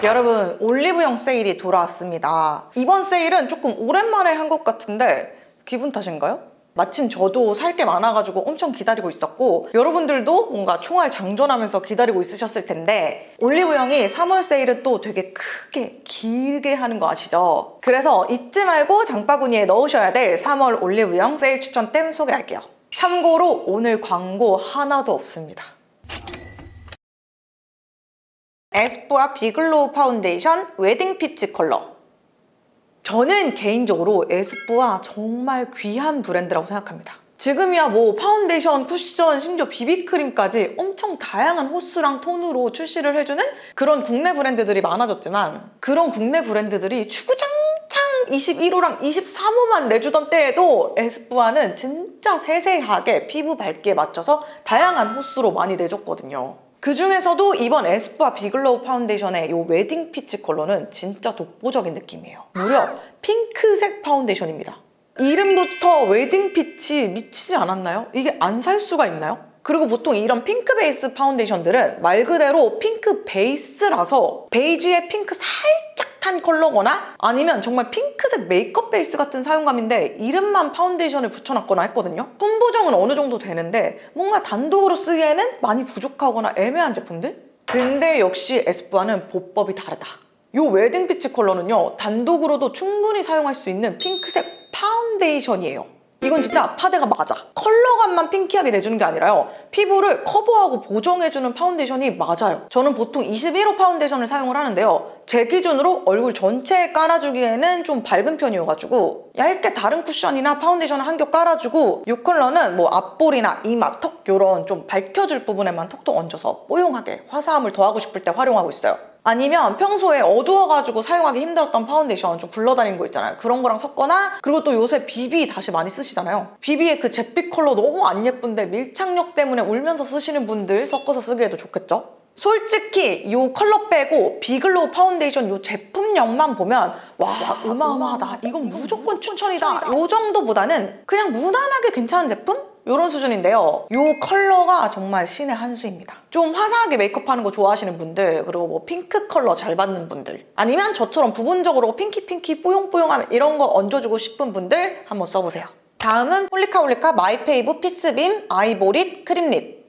여러분, 올리브영 세일이 돌아왔습니다. 이번 세일은 조금 오랜만에 한 것 같은데 기분 탓인가요? 마침 저도 살 게 많아가지고 엄청 기다리고 있었고 여러분들도 뭔가 총알 장전하면서 기다리고 있으셨을 텐데 올리브영이 3월 세일은 또 되게 크게 길게 하는 거 아시죠? 그래서 잊지 말고 장바구니에 넣으셔야 될 3월 올리브영 세일 추천템 소개할게요. 참고로 오늘 광고 하나도 없습니다. 에스쁘아 비글로우 파운데이션 웨딩 피치 컬러. 저는 개인적으로 에스쁘아 정말 귀한 브랜드라고 생각합니다. 지금이야 뭐 파운데이션, 쿠션, 심지어 비비크림까지 엄청 다양한 호수랑 톤으로 출시를 해주는 그런 국내 브랜드들이 많아졌지만 그런 국내 브랜드들이 주구장창 21호랑 23호만 내주던 때에도 에스쁘아는 진짜 세세하게 피부 밝기에 맞춰서 다양한 호수로 많이 내줬거든요. 그 중에서도 이번 에스쁘아 비글로우 파운데이션의 이 웨딩 피치 컬러는 진짜 독보적인 느낌이에요. 무려 핑크색 파운데이션입니다. 이름부터 웨딩 피치 미치지 않았나요? 이게 안 살 수가 있나요? 그리고 보통 이런 핑크 베이스 파운데이션들은 말 그대로 핑크 베이스라서 베이지에 핑크 살짝 탄 컬러거나 아니면 정말 핑크색 메이크업 베이스 같은 사용감인데 이름만 파운데이션을 붙여놨거나 했거든요. 톤 보정은 어느 정도 되는데 뭔가 단독으로 쓰기에는 많이 부족하거나 애매한 제품들? 근데 역시 에스쁘아는 보법이 다르다. 이 웨딩 피치 컬러는요, 단독으로도 충분히 사용할 수 있는 핑크색 파운데이션이에요. 이건 진짜 파데가 맞아. 컬러감만 핑키하게 내주는 게 아니라요, 피부를 커버하고 보정해주는 파운데이션이 맞아요. 저는 보통 21호 파운데이션을 사용을 하는데요, 제 기준으로 얼굴 전체에 깔아주기에는 좀 밝은 편이어가지고 얇게 다른 쿠션이나 파운데이션을 한 겹 깔아주고 이 컬러는 뭐 앞볼이나 이마, 턱 이런 좀 밝혀줄 부분에만 톡톡 얹어서 뽀용하게 화사함을 더하고 싶을 때 활용하고 있어요. 아니면 평소에 어두워가지고 사용하기 힘들었던 파운데이션 좀 굴러다니는 거 있잖아요. 그런 거랑 섞거나, 그리고 또 요새 비비 다시 많이 쓰시잖아요. 비비의 그 잿빛 컬러 너무 안 예쁜데 밀착력 때문에 울면서 쓰시는 분들 섞어서 쓰기에도 좋겠죠? 솔직히 이 컬러 빼고 비글로우 파운데이션 이 제품력만 보면 와 어마어마하다, 이건 무조건 추천이다, 이 정도보다는 그냥 무난하게 괜찮은 제품? 이런 수준인데요. 이 컬러가 정말 신의 한 수입니다. 좀 화사하게 메이크업하는 거 좋아하시는 분들, 그리고 뭐 핑크 컬러 잘 받는 분들, 아니면 저처럼 부분적으로 핑키 뽀용뽀용한 이런 거 얹어주고 싶은 분들 한번 써보세요. 다음은 폴리카올리카 마이페이브 피스빔 아이보리 크림립.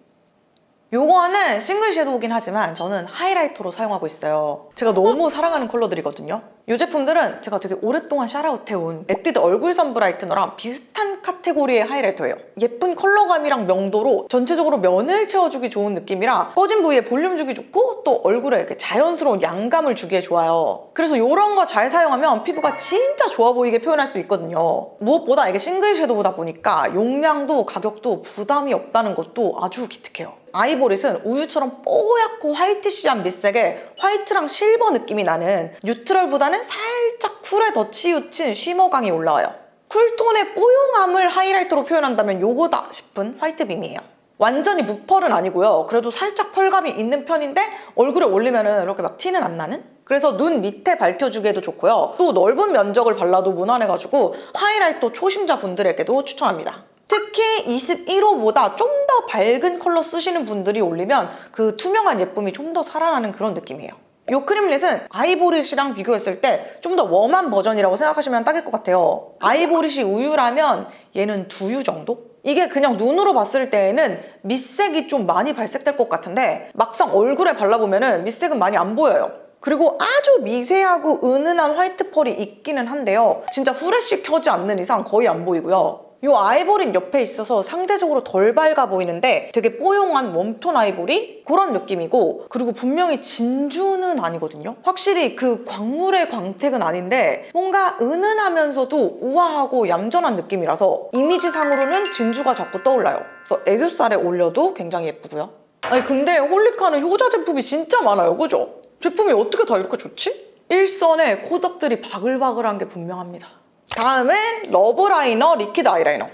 요거는 싱글 섀도우긴 하지만 저는 하이라이터로 사용하고 있어요. 제가 너무 사랑하는 컬러들이거든요. 이 제품들은 제가 되게 오랫동안 샤라웃해온 에뛰드 얼굴선 브라이트너랑 비슷한 카테고리의 하이라이터예요. 예쁜 컬러감이랑 명도로 전체적으로 면을 채워주기 좋은 느낌이라 꺼진 부위에 볼륨 주기 좋고 또 얼굴에 이렇게 자연스러운 양감을 주기에 좋아요. 그래서 이런 거 잘 사용하면 피부가 진짜 좋아 보이게 표현할 수 있거든요. 무엇보다 이게 싱글 섀도우다 보니까 용량도 가격도 부담이 없다는 것도 아주 기특해요. 아이보릿은 우유처럼 뽀얗고 화이티시한 밑색에 화이트랑 실버 느낌이 나는 뉴트럴보다는 살짝 쿨에 더 치우친 쉬머감이 올라와요. 쿨톤의 뽀용함을 하이라이터로 표현한다면 요거다 싶은 화이트빔이에요. 완전히 무펄은 아니고요, 그래도 살짝 펄감이 있는 편인데 얼굴에 올리면 이렇게 막 티는 안 나는? 그래서 눈 밑에 밝혀주기에도 좋고요, 또 넓은 면적을 발라도 무난해가지고 하이라이터 초심자 분들에게도 추천합니다. 특히 21호보다 좀 더 밝은 컬러 쓰시는 분들이 올리면 그 투명한 예쁨이 좀 더 살아나는 그런 느낌이에요. 이 크림릿은 아이보릿이랑 비교했을 때 좀 더 웜한 버전이라고 생각하시면 딱일 것 같아요. 아이보릿이 우유라면 얘는 두유 정도? 이게 그냥 눈으로 봤을 때에는 밑색이 좀 많이 발색될 것 같은데 막상 얼굴에 발라보면 밑색은 많이 안 보여요. 그리고 아주 미세하고 은은한 화이트 펄이 있기는 한데요, 진짜 후레쉬 켜지 않는 이상 거의 안 보이고요. 이 아이보리 옆에 있어서 상대적으로 덜 밝아 보이는데 되게 뽀용한 웜톤 아이보리? 그런 느낌이고, 그리고 분명히 진주는 아니거든요. 확실히 그 광물의 광택은 아닌데 뭔가 은은하면서도 우아하고 얌전한 느낌이라서 이미지상으로는 진주가 자꾸 떠올라요. 그래서 애교살에 올려도 굉장히 예쁘고요. 아니 근데 홀리카는 효자 제품이 진짜 많아요, 그죠? 제품이 어떻게 다 이렇게 좋지? 일선에 코덕들이 바글바글한 게 분명합니다. 다음은 러브라이너 리퀴드 아이라이너.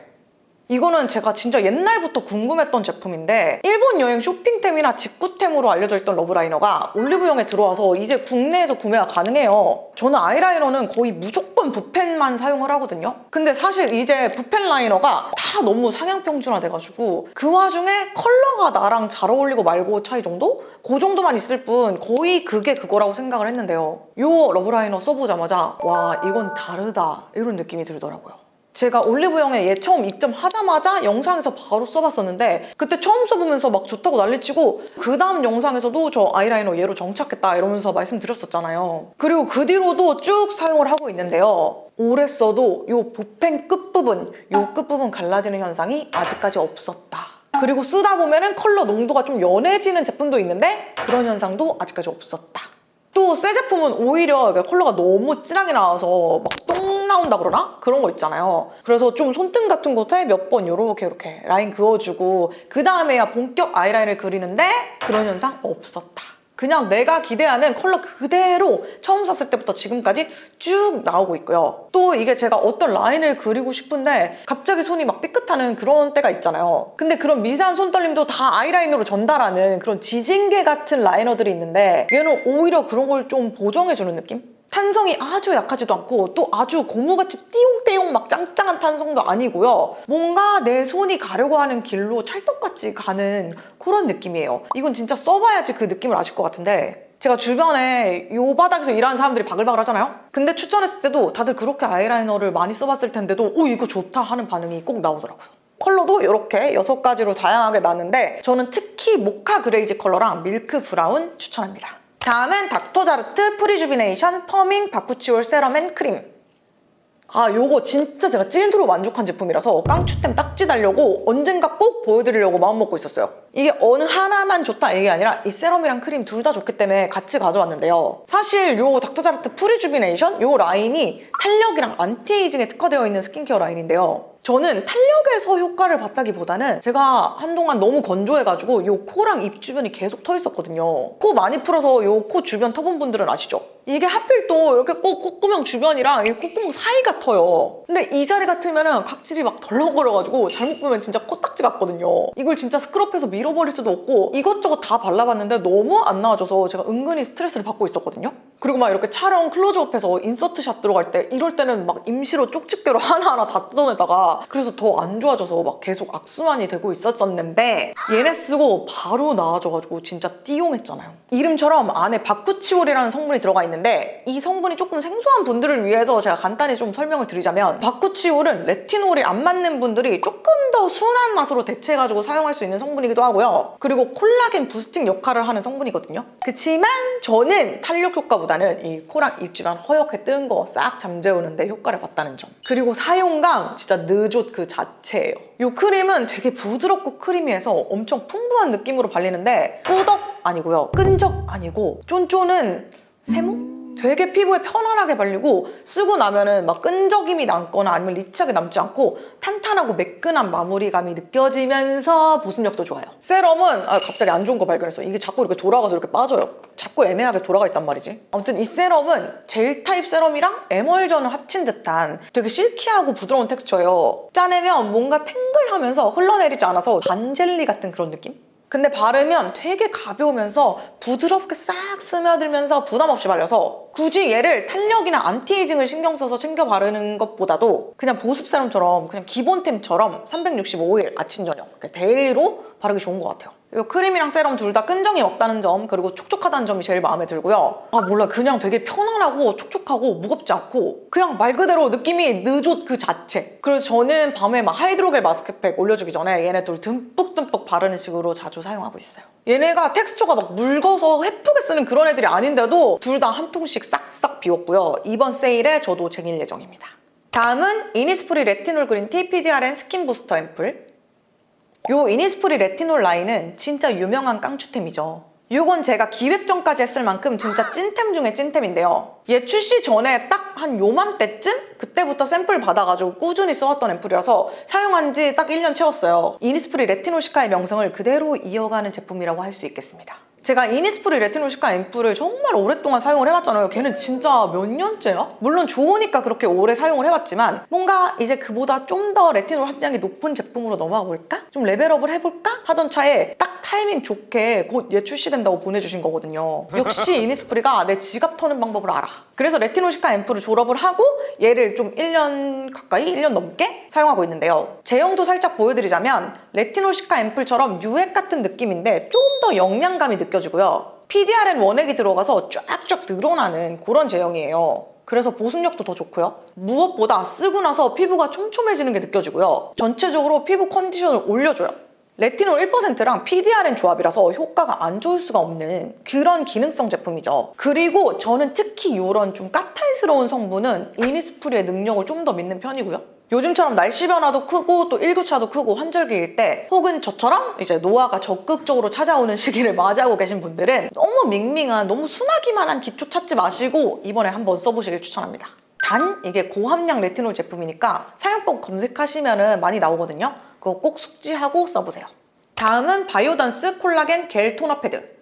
이거는 제가 진짜 옛날부터 궁금했던 제품인데 일본 여행 쇼핑템이나 직구템으로 알려져 있던 러브라이너가 올리브영에 들어와서 이제 국내에서 구매가 가능해요. 저는 아이라이너는 거의 무조건 붓펜만 사용을 하거든요. 근데 사실 이제 붓펜 라이너가 다 너무 상향평준화 돼가지고 그 와중에 컬러가 나랑 잘 어울리고 말고 차이 정도? 그 정도만 있을 뿐 거의 그게 그거라고 생각을 했는데요. 요 러브라이너 써보자마자 와 이건 다르다 이런 느낌이 들더라고요. 제가 올리브영에 얘 처음 입점하자마자 영상에서 바로 써봤었는데 그때 처음 써보면서 막 좋다고 난리치고 그 다음 영상에서도 저 아이라이너 얘로 정착했다 이러면서 말씀드렸었잖아요. 그리고 그 뒤로도 쭉 사용을 하고 있는데요. 오래 써도 이 붓펜 끝부분, 이 끝부분 갈라지는 현상이 아직까지 없었다. 그리고 쓰다 보면은 컬러 농도가 좀 연해지는 제품도 있는데 그런 현상도 아직까지 없었다. 또 새 제품은 오히려 컬러가 너무 진하게 나와서 막 똥 나온다 그러나? 그런 거 있잖아요. 그래서 좀 손등 같은 곳에 몇 번 이렇게 라인 그어주고 그 다음에야 본격 아이라인을 그리는데 그런 현상 없었다. 그냥 내가 기대하는 컬러 그대로 처음 샀을 때부터 지금까지 쭉 나오고 있고요. 또 이게 제가 어떤 라인을 그리고 싶은데 갑자기 손이 막 삐끗하는 그런 때가 있잖아요. 근데 그런 미세한 손떨림도 다 아이라이너로 전달하는 그런 지징계 같은 라이너들이 있는데 얘는 오히려 그런 걸 좀 보정해주는 느낌? 탄성이 아주 약하지도 않고 또 아주 고무같이 띠용띠용 막 짱짱한 탄성도 아니고요. 뭔가 내 손이 가려고 하는 길로 찰떡같이 가는 그런 느낌이에요. 이건 진짜 써봐야지 그 느낌을 아실 것 같은데 제가 주변에 요 바닥에서 일하는 사람들이 바글바글 하잖아요? 근데 추천했을 때도 다들 그렇게 아이라이너를 많이 써봤을 텐데도 오 이거 좋다 하는 반응이 꼭 나오더라고요. 컬러도 이렇게 6가지로 다양하게 나는데 저는 특히 모카 그레이지 컬러랑 밀크 브라운 추천합니다. 다음은 닥터자르트 프리주비네이션 퍼밍 바쿠치올 세럼 앤 크림. 요거 진짜 제가 찐으로 만족한 제품이라서 깡추템 딱지 달려고 언젠가 꼭 보여드리려고 마음먹고 있었어요. 이게 어느 하나만 좋다 이게 아니라 이 세럼이랑 크림 둘 다 좋기 때문에 같이 가져왔는데요. 사실 요 닥터자르트 프리주비네이션 요 라인이 탄력이랑 안티에이징에 특화되어 있는 스킨케어 라인인데요. 저는 탄력에서 효과를 봤다기보다는 제가 한동안 너무 건조해가지고 요 코랑 입 주변이 계속 터 있었거든요. 코 많이 풀어서 요 코 주변 터본 분들은 아시죠? 이게 하필 또 이렇게 꼭 콧구멍 주변이랑 이 콧구멍 사이가 터요. 근데 이 자리 같으면은 각질이 막 덜렁거려가지고 잘못 보면 진짜 코딱지 같거든요. 이걸 진짜 스크럽해서 밀어버릴 수도 없고 이것저것 다 발라봤는데 너무 안 나와줘서 제가 은근히 스트레스를 받고 있었거든요. 그리고 막 이렇게 촬영 클로즈업해서 인서트샷 들어갈 때 이럴 때는 막 임시로 쪽집게로 하나하나 다 뜯어내다가 그래서 더 안 좋아져서 막 계속 악순환이 되고 있었었는데 얘네 쓰고 바로 나아져가지고 진짜 띠용했잖아요. 이름처럼 안에 바쿠치올이라는 성분이 들어가 있는데 이 성분이 조금 생소한 분들을 위해서 제가 간단히 좀 설명을 드리자면 바쿠치올은 레티놀이 안 맞는 분들이 조금 더 순한 맛으로 대체해가지고 사용할 수 있는 성분이기도 하고요. 그리고 콜라겐 부스팅 역할을 하는 성분이거든요. 그치만 저는 탄력 효과보다는 이 코랑 입 주변 허옇게 뜬 거 싹 잠재우는데 효과를 봤다는 점. 그리고 사용감 진짜 느좋 그 자체예요. 이 크림은 되게 부드럽고 크리미해서 엄청 풍부한 느낌으로 발리는데 꾸덕 아니고요. 끈적 아니고 쫀쫀은 세모? 되게 피부에 편안하게 발리고 쓰고 나면은 막 끈적임이 남거나 아니면 리치하게 남지 않고 탄탄하고 매끈한 마무리감이 느껴지면서 보습력도 좋아요. 세럼은 갑자기 안 좋은 거 발견했어. 이게 자꾸 이렇게 돌아가서 이렇게 빠져요. 자꾸 애매하게 돌아가 있단 말이지. 아무튼 이 세럼은 젤 타입 세럼이랑 에멀전을 합친 듯한 되게 실키하고 부드러운 텍스처예요. 짜내면 뭔가 탱글하면서 흘러내리지 않아서 반젤리 같은 그런 느낌? 근데 바르면 되게 가벼우면서 부드럽게 싹 스며들면서 부담 없이 발려서 굳이 얘를 탄력이나 안티에이징을 신경 써서 챙겨 바르는 것보다도 그냥 보습 세럼처럼 그냥 기본템처럼 365일 아침 저녁 데일리로 바르기 좋은 것 같아요. 이 크림이랑 세럼 둘 다 끈적이 없다는 점 그리고 촉촉하다는 점이 제일 마음에 들고요. 몰라 그냥 되게 편안하고 촉촉하고 무겁지 않고 그냥 말 그대로 느낌이 느좋 그 자체. 그래서 저는 밤에 막 하이드로겔 마스크팩 올려주기 전에 얘네 둘 듬뿍듬뿍 바르는 식으로 자주 사용하고 있어요. 얘네가 텍스처가 막 묽어서 예쁘게 쓰는 그런 애들이 아닌데도 둘 다 한 통씩 싹싹 비웠고요. 이번 세일에 저도 쟁일 예정입니다. 다음은 이니스프리 레티놀 그린티 PDRN 스킨 부스터 앰플. 요 이니스프리 레티놀 라인은 진짜 유명한 깡추템이죠. 이건 제가 기획 전까지 했을 만큼 진짜 찐템 중에 찐템인데요. 얘 출시 전에 딱 한 요맘때쯤? 그때부터 샘플 받아가지고 꾸준히 써왔던 앰플이라서 사용한 지 딱 1년 채웠어요. 이니스프리 레티놀 시카의 명성을 그대로 이어가는 제품이라고 할 수 있겠습니다. 제가 이니스프리 레티놀 시카 앰플을 정말 오랫동안 사용을 해왔잖아요. 걔는 진짜 몇 년째야? 물론 좋으니까 그렇게 오래 사용을 해왔지만 뭔가 이제 그보다 좀 더 레티놀 함량이 높은 제품으로 넘어가 볼까? 좀 레벨업을 해볼까? 하던 차에 딱 타이밍 좋게 곧 얘 출시된다고 보내주신 거거든요. 역시 이니스프리가 내 지갑 터는 방법을 알아. 그래서 레티놀 시카 앰플을 졸업을 하고 얘를 좀 1년 가까이, 1년 넘게 사용하고 있는데요. 제형도 살짝 보여드리자면 레티놀 시카 앰플처럼 유액 같은 느낌인데 좀 더 영양감이 느껴지고요. PDRN 원액이 들어가서 쫙쫙 늘어나는 그런 제형이에요. 그래서 보습력도 더 좋고요. 무엇보다 쓰고 나서 피부가 촘촘해지는 게 느껴지고요. 전체적으로 피부 컨디션을 올려줘요. 레티놀 1%랑 PDRN 조합이라서 효과가 안 좋을 수가 없는 그런 기능성 제품이죠. 그리고 저는 특히 이런 좀 까탈스러운 성분은 이니스프리의 능력을 좀 더 믿는 편이고요. 요즘처럼 날씨 변화도 크고 또 일교차도 크고 환절기일 때 혹은 저처럼 이제 노화가 적극적으로 찾아오는 시기를 맞이하고 계신 분들은 너무 밍밍한 너무 순하기만 한 기초 찾지 마시고 이번에 한번 써보시길 추천합니다. 단 이게 고함량 레티놀 제품이니까 사용법 검색하시면 많이 나오거든요. 그거 꼭 숙지하고 써보세요. 다음은 바이오던스 콜라겐 겔 토너 패드.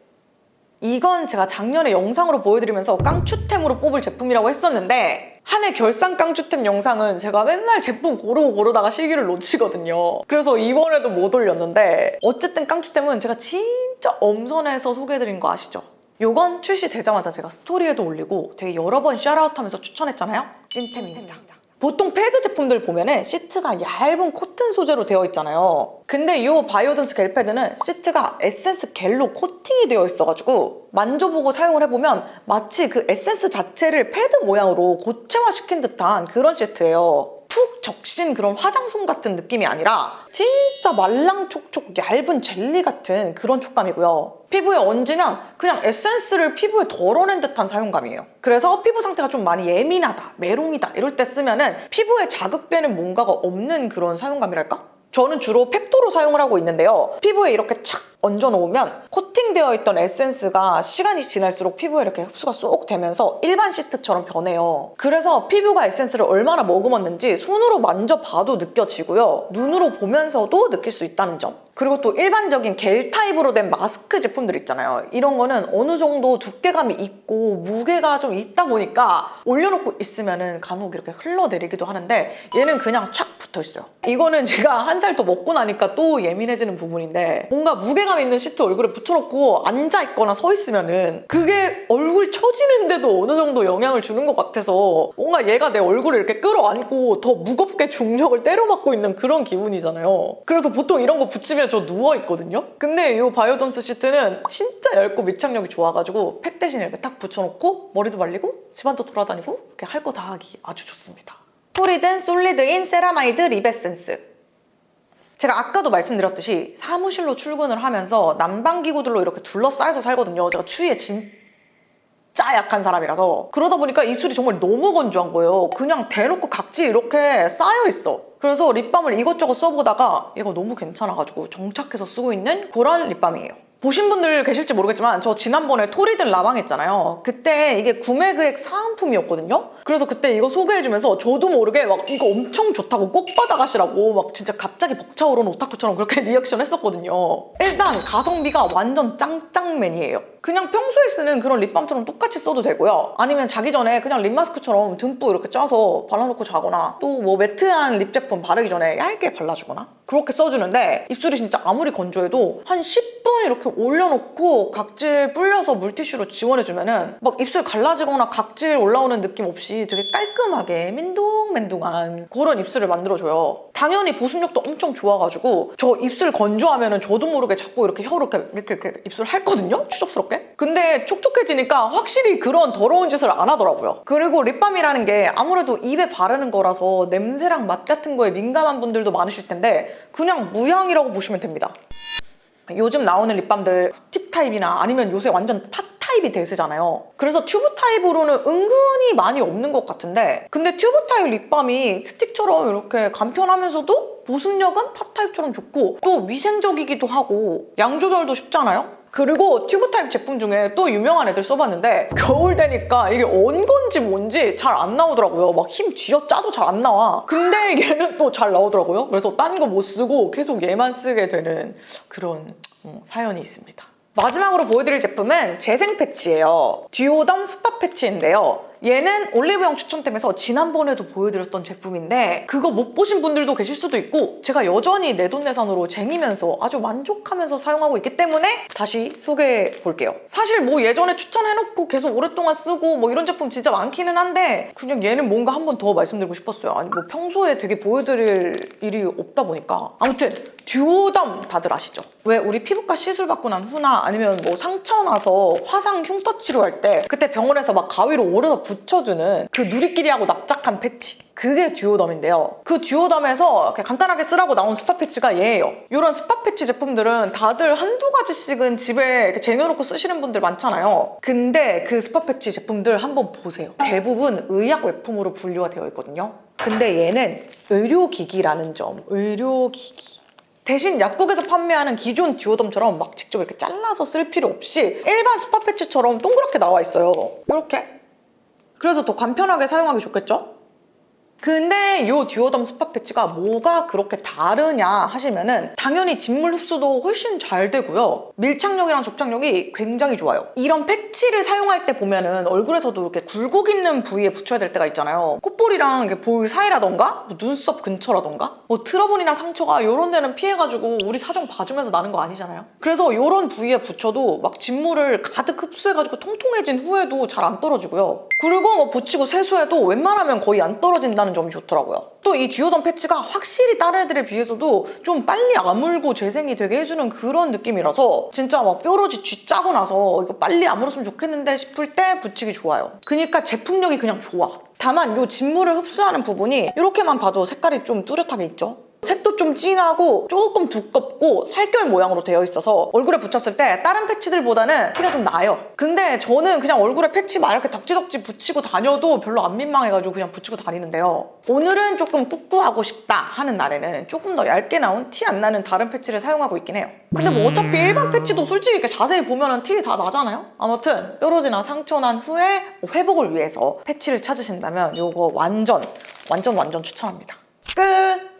이건 제가 작년에 영상으로 보여드리면서 깡추템으로 뽑을 제품이라고 했었는데 한 해 결산 깡추템 영상은 제가 맨날 제품 고르다가 시기를 놓치거든요. 그래서 이번에도 못 올렸는데 어쨌든 깡추템은 제가 진짜 엄선해서 소개해드린 거 아시죠? 요건 출시되자마자 제가 스토리에도 올리고 되게 여러 번 샤라웃하면서 추천했잖아요? 찐템입니다. 보통 패드 제품들 보면은 시트가 얇은 코튼 소재로 되어 있잖아요. 근데 이 바이오던스 겔 패드는 시트가 에센스 겔로 코팅이 되어 있어가지고 만져보고 사용을 해보면 마치 그 에센스 자체를 패드 모양으로 고체화시킨 듯한 그런 시트예요. 푹 적신 그런 화장솜 같은 느낌이 아니라 진짜 말랑촉촉 얇은 젤리 같은 그런 촉감이고요. 피부에 얹으면 그냥 에센스를 피부에 덜어낸 듯한 사용감이에요. 그래서 피부 상태가 좀 많이 예민하다, 메롱이다 이럴 때 쓰면은 피부에 자극되는 뭔가가 없는 그런 사용감이랄까? 저는 주로 팩도로 사용을 하고 있는데요. 피부에 이렇게 착 얹어놓으면 코팅되어 있던 에센스가 시간이 지날수록 피부에 이렇게 흡수가 쏙 되면서 일반 시트처럼 변해요. 그래서 피부가 에센스를 얼마나 머금었는지 손으로 만져봐도 느껴지고요. 눈으로 보면서도 느낄 수 있다는 점. 그리고 또 일반적인 겔 타입으로 된 마스크 제품들 있잖아요. 이런 거는 어느 정도 두께감이 있고 무게가 좀 있다 보니까 올려놓고 있으면은 간혹 이렇게 흘러내리기도 하는데 얘는 그냥 착 붙어있어요. 이거는 제가 한 살 더 먹고 나니까 또 예민해지는 부분인데 뭔가 무게감 있는 시트 얼굴에 붙여놓고 앉아있거나 서 있으면은 그게 얼굴 처지는데도 어느 정도 영향을 주는 것 같아서 뭔가 얘가 내 얼굴을 이렇게 끌어안고 더 무겁게 중력을 때려맞고 있는 그런 기분이잖아요. 그래서 보통 이런 거 붙이면 저 누워있거든요? 근데 이 바이오던스 시트는 진짜 얇고 밀착력이 좋아가지고 팩 대신에 이렇게 딱 붙여놓고 머리도 말리고 집안도 돌아다니고 이렇게 할 거 다 하기 아주 좋습니다. 토리든 솔리드인 세라마이드 립 에센스. 제가 아까도 말씀드렸듯이 사무실로 출근을 하면서 난방기구들로 이렇게 둘러싸여서 살거든요. 제가 추위에 진짜 약한 사람이라서 그러다 보니까 입술이 정말 너무 건조한 거예요. 그냥 대놓고 각질 이렇게 쌓여있어. 그래서 립밤을 이것저것 써보다가 이거 너무 괜찮아가지고 정착해서 쓰고 있는 그런 립밤이에요. 보신 분들 계실지 모르겠지만 저 지난번에 토리든 라방 했잖아요. 그때 이게 구매 금액 사은품이었거든요. 그래서 그때 이거 소개해주면서 저도 모르게 막 이거 엄청 좋다고 꼭 받아가시라고 막 진짜 갑자기 벅차오르는 오타쿠처럼 그렇게 리액션 했었거든요. 일단 가성비가 완전 짱짱맨이에요. 그냥 평소에 쓰는 그런 립밤처럼 똑같이 써도 되고요. 아니면 자기 전에 그냥 립마스크처럼 듬뿍 이렇게 짜서 발라놓고 자거나 또 뭐 매트한 립 제품 바르기 전에 얇게 발라주거나 그렇게 써주는데 입술이 진짜 아무리 건조해도 한 10분 이렇게 올려놓고 각질 불려서 물티슈로 지원해주면은 막 입술 갈라지거나 각질 올라오는 느낌 없이 되게 깔끔하게 맨둥맨둥한 그런 입술을 만들어줘요. 당연히 보습력도 엄청 좋아가지고 저 입술 건조하면은 저도 모르게 자꾸 이렇게 혀로 이렇게 입술 핥거든요? 추접스럽게. 근데 촉촉해지니까 확실히 그런 더러운 짓을 안 하더라고요. 그리고 립밤이라는 게 아무래도 입에 바르는 거라서 냄새랑 맛 같은 거에 민감한 분들도 많으실 텐데 그냥 무향이라고 보시면 됩니다. 요즘 나오는 립밤들 스틱 타입이나 아니면 요새 완전 팟 타입이 대세잖아요. 그래서 튜브 타입으로는 은근히 많이 없는 것 같은데 근데 튜브 타입 립밤이 스틱처럼 이렇게 간편하면서도 보습력은 팟 타입처럼 좋고 또 위생적이기도 하고 양 조절도 쉽잖아요? 그리고 튜브 타입 제품 중에 또 유명한 애들 써봤는데 겨울 되니까 이게 언 건지 뭔지 잘 안 나오더라고요. 막 힘 쥐어짜도 잘 안 나와. 근데 얘는 또 잘 나오더라고요. 그래서 딴 거 못 쓰고 계속 얘만 쓰게 되는 그런 사연이 있습니다. 마지막으로 보여드릴 제품은 재생 패치예요. 듀오덤 스팟 패치인데요. 얘는 올리브영 추천템에서 지난번에도 보여드렸던 제품인데 그거 못 보신 분들도 계실 수도 있고 제가 여전히 내돈내산으로 쟁이면서 아주 만족하면서 사용하고 있기 때문에 다시 소개해 볼게요. 사실 뭐 예전에 추천해놓고 계속 오랫동안 쓰고 뭐 이런 제품 진짜 많기는 한데 그냥 얘는 뭔가 한 번 더 말씀드리고 싶었어요. 아니 뭐 평소에 되게 보여드릴 일이 없다 보니까. 아무튼 듀오덤 다들 아시죠? 왜 우리 피부과 시술 받고 난 후나 아니면 뭐 상처 나서 화상 흉터 치료할 때 그때 병원에서 막 가위로 오려서 붙여주는 그 누리끼리하고 납작한 패치, 그게 듀오덤인데요. 그 듀오덤에서 이렇게 간단하게 쓰라고 나온 스팟 패치가 얘예요. 이런 스팟 패치 제품들은 다들 한두 가지씩은 집에 이렇게 쟁여놓고 쓰시는 분들 많잖아요. 근데 그 스팟 패치 제품들 한번 보세요. 대부분 의약 외품으로 분류가 되어 있거든요. 근데 얘는 의료기기라는 점, 의료기기. 대신 약국에서 판매하는 기존 듀오덤처럼 막 직접 이렇게 잘라서 쓸 필요 없이 일반 스팟 패치처럼 동그랗게 나와 있어요. 이렇게. 그래서 더 간편하게 사용하기 좋겠죠? 근데 이 듀오덤 스팟 패치가 뭐가 그렇게 다르냐 하시면은 당연히 진물 흡수도 훨씬 잘 되고요. 밀착력이랑 접착력이 굉장히 좋아요. 이런 패치를 사용할 때 보면은 얼굴에서도 이렇게 굴곡 있는 부위에 붙여야 될 때가 있잖아요. 콧볼이랑 이렇게 볼 사이라던가 뭐 눈썹 근처라던가 뭐 트러블이나 상처가 이런 데는 피해가지고 우리 사정 봐주면서 나는 거 아니잖아요. 그래서 이런 부위에 붙여도 막 진물을 가득 흡수해가지고 통통해진 후에도 잘 안 떨어지고요. 그리고 뭐 붙이고 세수해도 웬만하면 거의 안 떨어진다는 점이 좋더라고요. 또 이 듀오덤 패치가 확실히 다른 애들에 비해서도 좀 빨리 아물고 재생이 되게 해주는 그런 느낌이라서 진짜 막 뾰루지 쥐 짜고 나서 이거 빨리 아물었으면 좋겠는데 싶을 때 붙이기 좋아요. 그러니까 제품력이 그냥 좋아. 다만 이 진물을 흡수하는 부분이 이렇게만 봐도 색깔이 좀 뚜렷하게 있죠? 색도 좀 진하고 조금 두껍고 살결 모양으로 되어 있어서 얼굴에 붙였을 때 다른 패치들보다는 티가 좀 나요. 근데 저는 그냥 얼굴에 패치 막 이렇게 덕지덕지 붙이고 다녀도 별로 안 민망해가지고 그냥 붙이고 다니는데요. 오늘은 조금 꾸꾸하고 싶다 하는 날에는 조금 더 얇게 나온 티 안 나는 다른 패치를 사용하고 있긴 해요. 근데 뭐 어차피 일반 패치도 솔직히 이렇게 자세히 보면 티 다 나잖아요? 아무튼 뾰루지나 상처 난 후에 회복을 위해서 패치를 찾으신다면 이거 완전 추천합니다. 끝!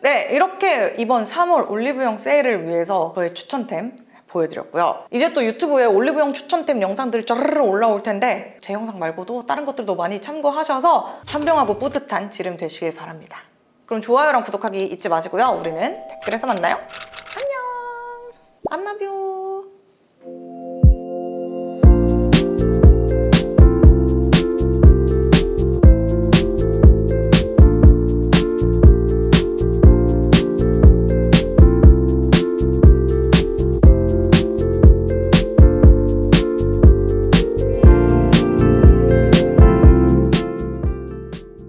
네, 이렇게 이번 3월 올리브영 세일을 위해서 저의 추천템 보여드렸고요. 이제 또 유튜브에 올리브영 추천템 영상들 쩌르르 올라올 텐데 제 영상 말고도 다른 것들도 많이 참고하셔서 현명하고 뿌듯한 지름 되시길 바랍니다. 그럼 좋아요랑 구독하기 잊지 마시고요. 우리는 댓글에서 만나요. 안녕! I love you!